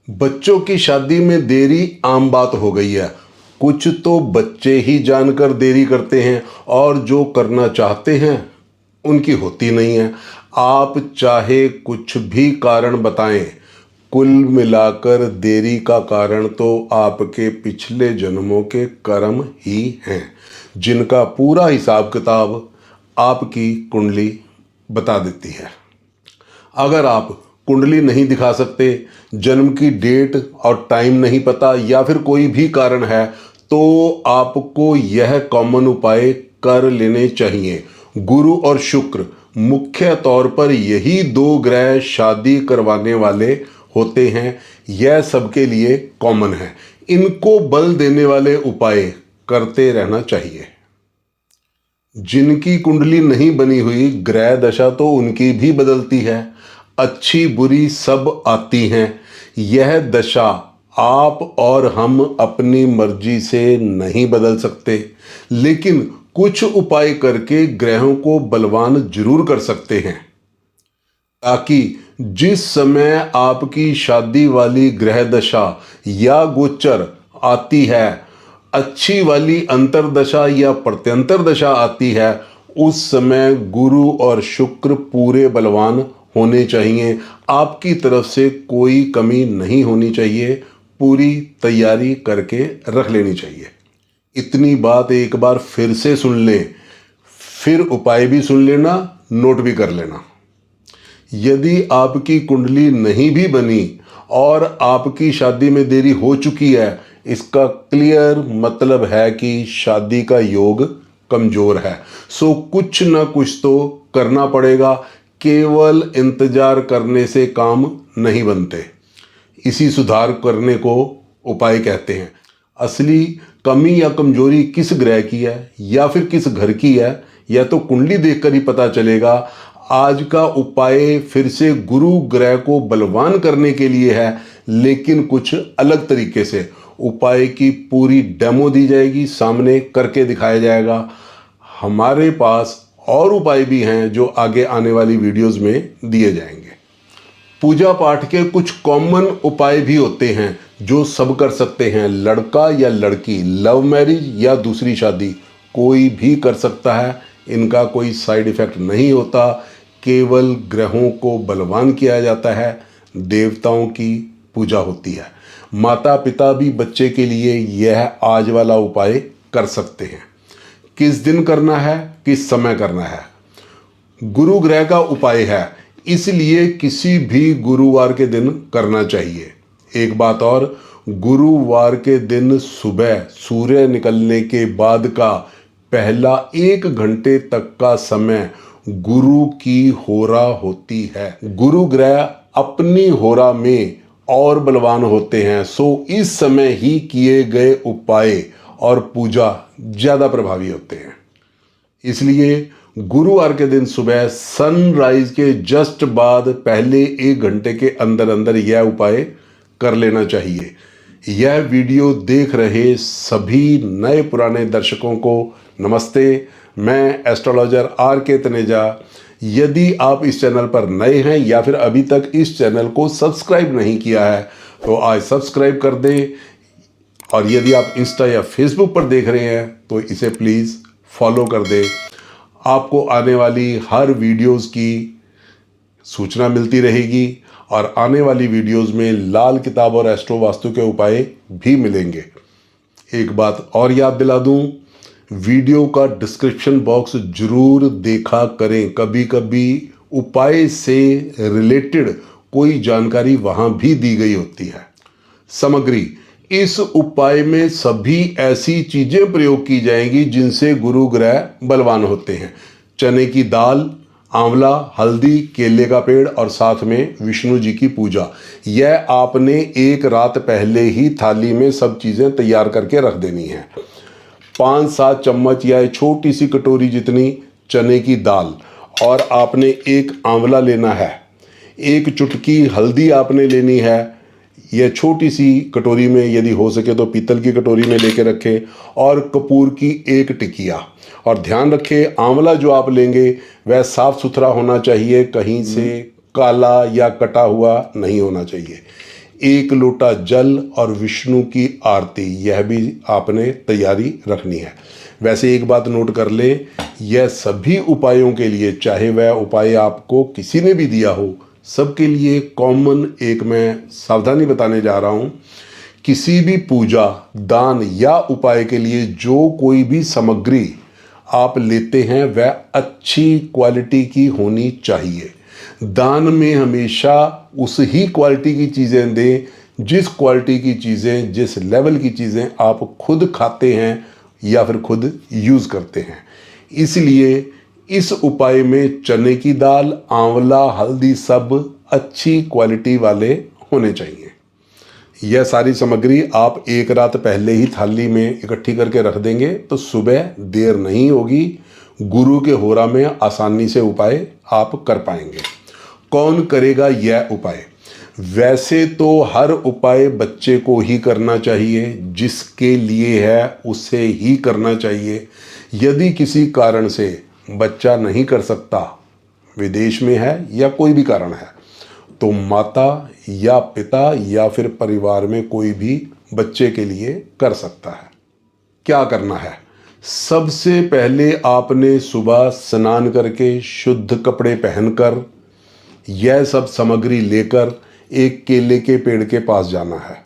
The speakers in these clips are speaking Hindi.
बच्चों की शादी में देरी आम बात हो गई है। कुछ तो बच्चे ही जानकर देरी करते हैं और जो करना चाहते हैं उनकी होती नहीं है। आप चाहे कुछ भी कारण बताएं, कुल मिलाकर देरी का कारण तो आपके पिछले जन्मों के कर्म ही हैं, जिनका पूरा हिसाब किताब आपकी कुंडली बता देती है। अगर आप कुंडली नहीं दिखा सकते, जन्म की डेट और टाइम नहीं पता या फिर कोई भी कारण है, तो आपको यह कॉमन उपाय कर लेने चाहिए। गुरु और शुक्र मुख्य तौर पर यही दो ग्रह शादी करवाने वाले होते हैं। यह सबके लिए कॉमन है। इनको बल देने वाले उपाय करते रहना चाहिए। जिनकी कुंडली नहीं बनी हुई, ग्रह दशा तो उनकी भी बदलती है। अच्छी बुरी सब आती हैं। यह दशा आप और हम अपनी मर्जी से नहीं बदल सकते, लेकिन कुछ उपाय करके ग्रहों को बलवान जरूर कर सकते हैं, ताकि जिस समय आपकी शादी वाली ग्रह दशा या गोचर आती है, अच्छी वाली अंतरदशा या प्रत्यंतर दशा आती है, उस समय गुरु और शुक्र पूरे बलवान होने चाहिए। आपकी तरफ से कोई कमी नहीं होनी चाहिए। पूरी तैयारी करके रख लेनी चाहिए। इतनी बात एक बार फिर से सुन लें, फिर उपाय भी सुन लेना, नोट भी कर लेना। यदि आपकी कुंडली नहीं भी बनी और आपकी शादी में देरी हो चुकी है, इसका क्लियर मतलब है कि शादी का योग कमजोर है। सो कुछ ना कुछ तो करना पड़ेगा। केवल इंतजार करने से काम नहीं बनते। इसी सुधार करने को उपाय कहते हैं। असली कमी या कमजोरी किस ग्रह की है या फिर किस घर की है, यह तो कुंडली देखकर ही पता चलेगा। आज का उपाय फिर से गुरु ग्रह को बलवान करने के लिए है, लेकिन कुछ अलग तरीके से। उपाय की पूरी डेमो दी जाएगी, सामने करके दिखाया जाएगा। हमारे पास और उपाय भी हैं जो आगे आने वाली वीडियोस में दिए जाएंगे। पूजा पाठ के कुछ कॉमन उपाय भी होते हैं जो सब कर सकते हैं। लड़का या लड़की, लव मैरिज या दूसरी शादी, कोई भी कर सकता है। इनका कोई साइड इफेक्ट नहीं होता। केवल ग्रहों को बलवान किया जाता है, देवताओं की पूजा होती है। माता पिता भी बच्चे के लिए यह आज वाला उपाय कर सकते हैं। किस दिन करना है, किस समय करना है, गुरु ग्रह का उपाय है, इसलिए किसी भी गुरुवार के दिन करना चाहिए। एक बात और, गुरुवार के दिन सुबह सूर्य निकलने के बाद का पहला 1 घंटे तक का समय गुरु की होरा होती है। गुरु ग्रह अपनी होरा में और बलवान होते हैं, सो इस समय ही किए गए उपाय और पूजा ज्यादा प्रभावी होते हैं। इसलिए गुरुवार के दिन सुबह सनराइज के जस्ट बाद पहले 1 घंटे के अंदर अंदर यह उपाय कर लेना चाहिए। यह वीडियो देख रहे सभी नए पुराने दर्शकों को नमस्ते। मैं एस्ट्रोलॉजर RK तनेजा। यदि आप इस चैनल पर नए हैं या फिर अभी तक इस चैनल को सब्सक्राइब नहीं किया है, तो आज सब्सक्राइब कर दें। और यदि आप इंस्टा या फेसबुक पर देख रहे हैं तो इसे प्लीज़ फॉलो कर दें। आपको आने वाली हर वीडियोस की सूचना मिलती रहेगी और आने वाली वीडियोस में लाल किताब और एस्ट्रो वास्तु के उपाय भी मिलेंगे। एक बात और याद दिला दूं, वीडियो का डिस्क्रिप्शन बॉक्स जरूर देखा करें। कभी कभी उपाय से रिलेटेड कोई जानकारी वहां भी दी गई होती है। सामग्री: इस उपाय में सभी ऐसी चीजें प्रयोग की जाएंगी जिनसे गुरु ग्रह बलवान होते हैं। चने की दाल, आंवला, हल्दी, केले का पेड़ और साथ में विष्णु जी की पूजा। यह आपने 1 रात पहले ही थाली में सब चीजें तैयार करके रख देनी है। 5-7 चम्मच या छोटी सी कटोरी जितनी चने की दाल, और आपने 1 आंवला लेना है। 1 चुटकी हल्दी आपने लेनी है। यह छोटी सी कटोरी में, यदि हो सके तो पीतल की कटोरी में लेके रखें। और कपूर की 1 टिकिया। और ध्यान रखें, आंवला जो आप लेंगे वह साफ सुथरा होना चाहिए, कहीं से काला या कटा हुआ नहीं होना चाहिए। 1 लोटा जल और विष्णु की आरती, यह भी आपने तैयारी रखनी है। वैसे एक बात नोट कर ले, यह सभी उपायों के लिए, चाहे वह उपाय आपको किसी ने भी दिया हो, सबके लिए कॉमन एक मैं सावधानी बताने जा रहा हूँ। किसी भी पूजा, दान या उपाय के लिए जो कोई भी सामग्री आप लेते हैं वह अच्छी क्वालिटी की होनी चाहिए। दान में हमेशा उस ही क्वालिटी की चीज़ें दें जिस क्वालिटी की चीज़ें, जिस लेवल की चीज़ें आप खुद खाते हैं या फिर खुद यूज़ करते हैं। इसलिए इस उपाय में चने की दाल, आंवला, हल्दी सब अच्छी क्वालिटी वाले होने चाहिए। यह सारी सामग्री आप एक रात पहले ही थाली में इकट्ठी करके रख देंगे तो सुबह देर नहीं होगी, गुरु के होरा में आसानी से उपाय आप कर पाएंगे। कौन करेगा यह उपाय? वैसे तो हर उपाय बच्चे को ही करना चाहिए, जिसके लिए है उसे ही करना चाहिए। यदि किसी कारण से बच्चा नहीं कर सकता, विदेश में है या कोई भी कारण है, तो माता या पिता या फिर परिवार में कोई भी बच्चे के लिए कर सकता है। क्या करना है? सबसे पहले आपने सुबह स्नान करके शुद्ध कपड़े पहनकर यह सब सामग्री लेकर एक केले के पेड़ के पास जाना है।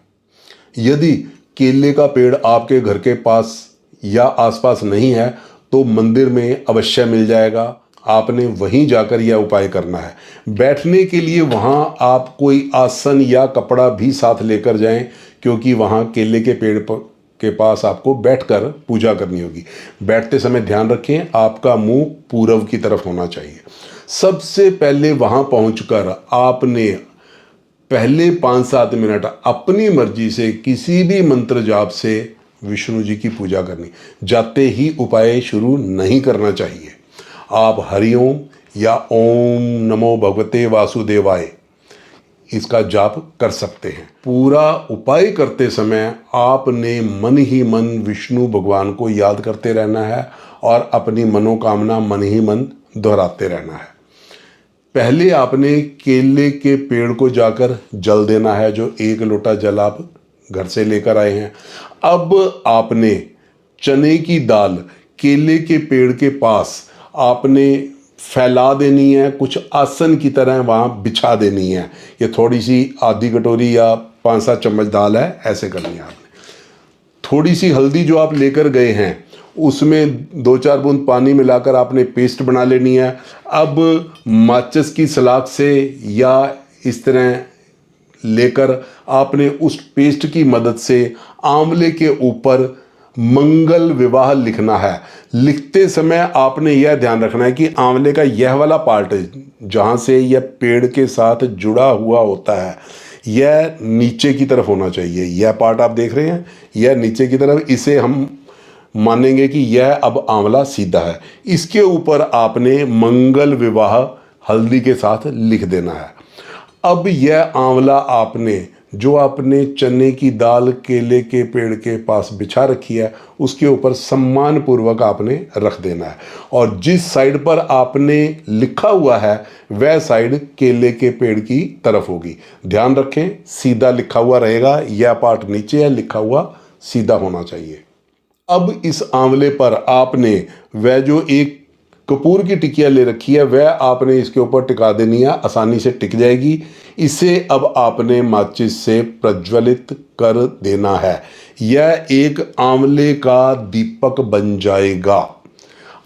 यदि केले का पेड़ आपके घर के पास या आसपास नहीं है तो मंदिर में अवश्य मिल जाएगा। आपने वहीं जाकर यह उपाय करना है। बैठने के लिए वहां आप कोई आसन या कपड़ा भी साथ लेकर जाएं, क्योंकि वहां केले के पेड़ के पास आपको बैठकर पूजा करनी होगी। बैठते समय ध्यान रखें आपका मुंह पूर्व की तरफ होना चाहिए। सबसे पहले वहां पहुंचकर आपने पहले 5-7 मिनट अपनी मर्जी से किसी भी मंत्र जाप से विष्णु जी की पूजा करनी। जाते ही उपाय शुरू नहीं करना चाहिए। आप हरिओम या ओम नमो भगवते वासुदेवाय इसका जाप कर सकते हैं। पूरा उपाय करते समय आपने मन ही मन विष्णु भगवान को याद करते रहना है और अपनी मनोकामना मन ही मन दोहराते रहना है। पहले आपने केले के पेड़ को जाकर जल देना है, जो 1 लोटा जल आप घर से लेकर आए हैं। अब आपने चने की दाल केले के पेड़ के पास आपने फैला देनी है, कुछ आसन की तरह वहाँ बिछा देनी है। ये थोड़ी सी आधी कटोरी या 5-7 चम्मच दाल है, ऐसे करनी है आपने। थोड़ी सी हल्दी जो आप लेकर गए हैं उसमें 2-4 बूंद पानी मिलाकर आपने पेस्ट बना लेनी है। अब माचिस की सलाख से या इस तरह लेकर आपने उस पेस्ट की मदद से आंवले के ऊपर मंगल विवाह लिखना है। लिखते समय आपने यह ध्यान रखना है कि आंवले का यह वाला पार्ट जहाँ से यह पेड़ के साथ जुड़ा हुआ होता है यह नीचे की तरफ होना चाहिए। यह पार्ट आप देख रहे हैं, यह नीचे की तरफ, इसे हम मानेंगे कि यह अब आंवला सीधा है। इसके ऊपर आपने मंगल विवाह हल्दी के साथ लिख देना है। अब यह आंवला आपने जो आपने चने की दाल केले के पेड़ के पास बिछा रखी है उसके ऊपर सम्मान पूर्वक आपने रख देना है, और जिस साइड पर आपने लिखा हुआ है वह साइड केले के पेड़ की तरफ होगी। ध्यान रखें सीधा लिखा हुआ रहेगा, यह पार्ट नीचे है, लिखा हुआ सीधा होना चाहिए। अब इस आंवले पर आपने वह जो एक कपूर की टिकिया ले रखी है वह आपने इसके ऊपर टिका देनी है, आसानी से टिक जाएगी। इसे अब आपने माचिस से प्रज्वलित कर देना है। यह एक आंवले का दीपक बन जाएगा।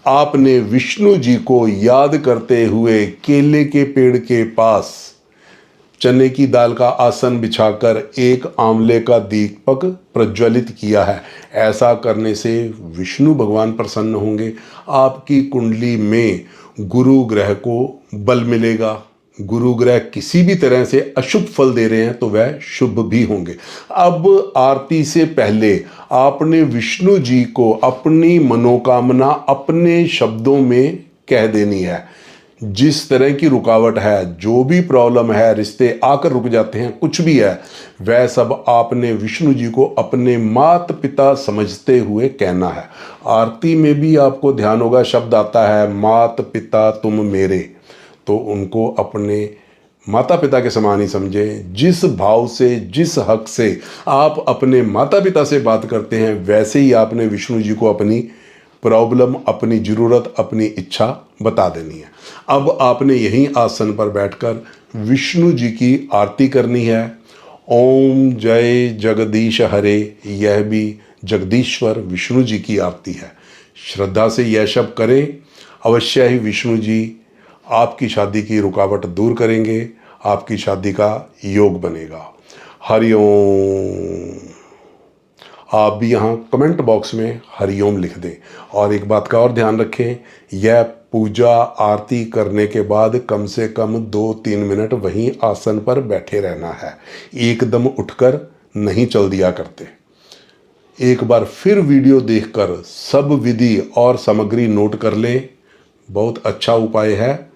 आपने विष्णु जी को याद करते हुए केले के पेड़ के पास चने की दाल का आसन बिछाकर एक आंवले का दीपक प्रज्वलित किया है। ऐसा करने से विष्णु भगवान प्रसन्न होंगे। आपकी कुंडली में गुरु ग्रह को बल मिलेगा। गुरु ग्रह किसी भी तरह से अशुभ फल दे रहे हैं तो वह शुभ भी होंगे। अब आरती से पहले आपने विष्णु जी को अपनी मनोकामना अपने शब्दों में कह देनी है। जिस तरह की रुकावट है, जो भी प्रॉब्लम है, रिश्ते आकर रुक जाते हैं, कुछ भी है, वह सब आपने विष्णु जी को अपने माता पिता समझते हुए कहना है। आरती में भी आपको ध्यान होगा, शब्द आता है माता पिता तुम मेरे, तो उनको अपने माता पिता के समान ही समझें। जिस भाव से, जिस हक से आप अपने माता पिता से बात करते हैं, वैसे ही आपने विष्णु जी को अपनी प्रॉब्लम, अपनी ज़रूरत, अपनी इच्छा बता देनी है। अब आपने यहीं आसन पर बैठकर विष्णु जी की आरती करनी है। ओम जय जगदीश हरे, यह भी जगदीश्वर विष्णु जी की आरती है। श्रद्धा से यह शब्द करें, अवश्य ही विष्णु जी आपकी शादी की रुकावट दूर करेंगे, आपकी शादी का योग बनेगा। हरिओम। आप भी यहाँ कमेंट बॉक्स में हरिओम लिख दें। और एक बात का और ध्यान रखें, यह पूजा आरती करने के बाद कम से कम 2-3 मिनट वहीं आसन पर बैठे रहना है, एकदम उठकर नहीं चल दिया करते। एक बार फिर वीडियो देखकर सब विधि और सामग्री नोट कर लें। बहुत अच्छा उपाय है,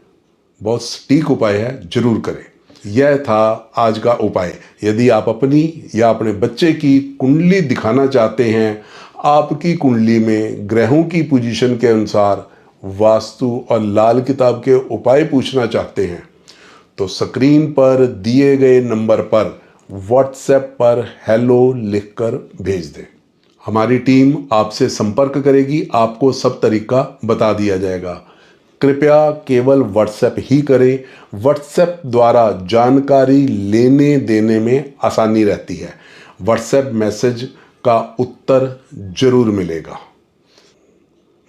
बहुत सटीक उपाय है, जरूर करें। यह था आज का उपाय। यदि आप अपनी या अपने बच्चे की कुंडली दिखाना चाहते हैं, आपकी कुंडली में ग्रहों की पोजीशन के अनुसार वास्तु और लाल किताब के उपाय पूछना चाहते हैं, तो स्क्रीन पर दिए गए नंबर पर व्हाट्सएप पर हेलो लिखकर भेज दें। हमारी टीम आपसे संपर्क करेगी, आपको सब तरीका बता दिया जाएगा। कृपया केवल व्हाट्सएप ही करें। व्हाट्सएप द्वारा जानकारी लेने देने में आसानी रहती है। व्हाट्सएप मैसेज का उत्तर जरूर मिलेगा।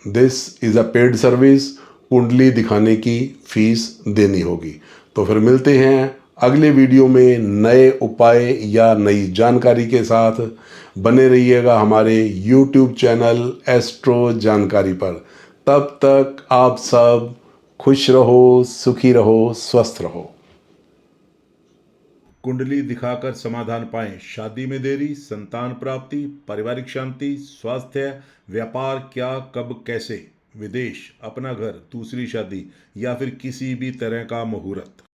This is a paid service. कुंडली दिखाने की फीस देनी होगी। तो फिर मिलते हैं अगले वीडियो में नए उपाय या नई जानकारी के साथ। बने रहिएगा हमारे YouTube चैनल एस्ट्रो जानकारी पर। तब तक आप सब खुश रहो, सुखी रहो, स्वस्थ रहो। कुंडली दिखाकर समाधान पाएं। शादी में देरी, संतान प्राप्ति, पारिवारिक शांति, स्वास्थ्य, व्यापार, क्या, कब, कैसे, विदेश, अपना घर, दूसरी शादी या फिर किसी भी तरह का मुहूर्त।